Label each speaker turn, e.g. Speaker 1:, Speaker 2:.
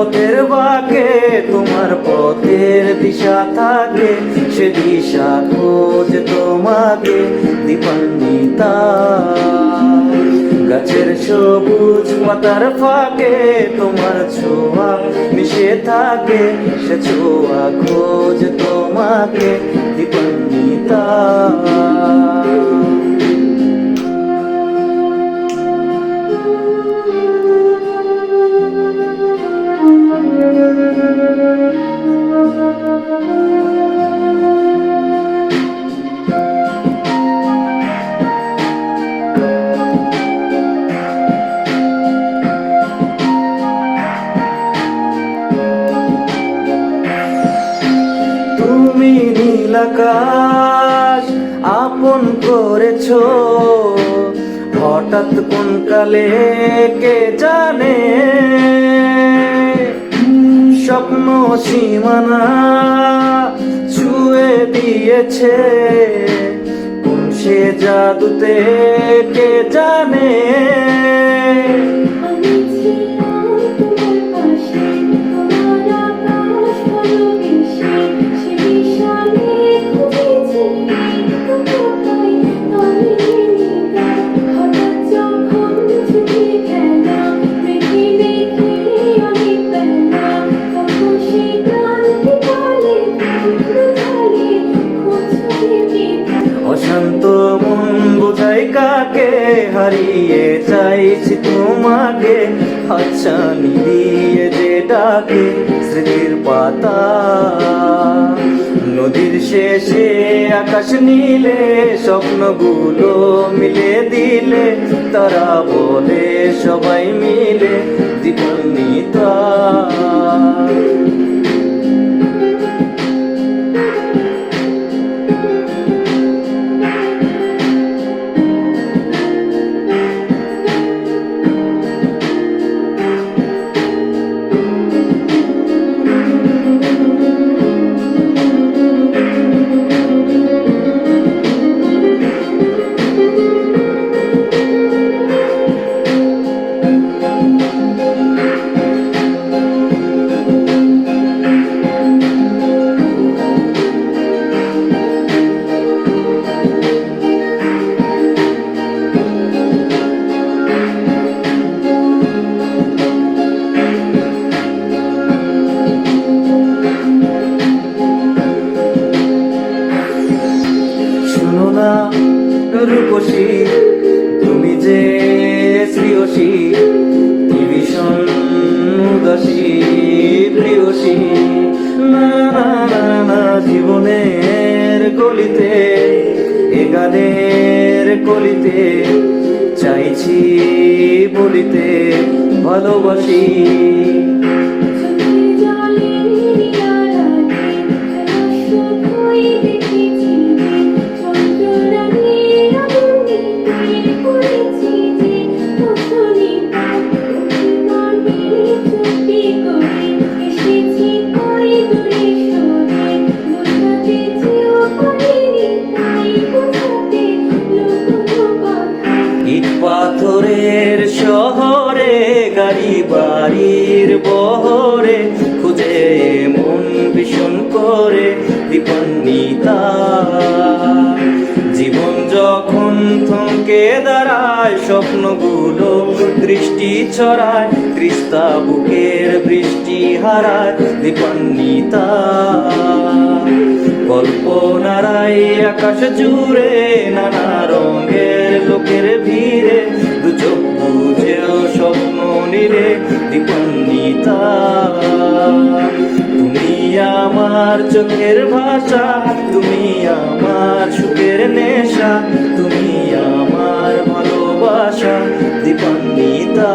Speaker 1: পথের বাঁকে তোমার পথের দিশা থাকে, সে দিশা খোঁজ তোমাকে দীপান্বিতা। গাছের সবুজ পাতার ফাঁকে তোমার ছোঁয়া মিশে থাকে, সে ছোঁয়া খোঁজ তোমাকে দীপান্বিতা। তুমি নীল আকাশ আপন করেছো, হঠাৎ কোন কালে কে জানে। স্বপ্ন সীমানা ছুঁয়ে দিয়েছে, কোন সে জাদুতে কে জানে। অশান্ত মন বোঝাই কাকে, হারিয়ে চাইছি তোমাকে, হাতছানি দিয়ে যে ডাকে স্মৃতির পাতা। নদীর শেষে আকাশ নীলে স্বপ্নগুলো মিলে দিলে, তারা বলে সবাই মিলে দীপান্বিতা। রূপসী তুমি যে শ্রেয়সী, কি ভীষণ উদাসী প্রিয়সী। না না না না জীবনের গলিতে, এ গানের কলিতে চাইছি বলিতে ভালোবাসি। পাথরের শহরে গাড়ি বাড়ির বহরে, খুঁজে মন ভীষণ করে দীপান্বিতা। জীবন যখন থমকে দাঁড়ায়, স্বপ্নগুলো দৃষ্টি ছড়ায়, তৃষ্ণা বুকের বৃষ্টি হারায় দীপান্বিতা। কল্পনারাই আকাশ জুড়ে নানা রঙের লোকের ভিড়ে, দু চোখ বুঝেও স্বপ্ন নিরে দীপান্বিতা। তুমি আমার চোখের ভাষা, তুমি আমার সুখের নেশা, তুমি আমার ভালোবাসা দীপান্বিতা।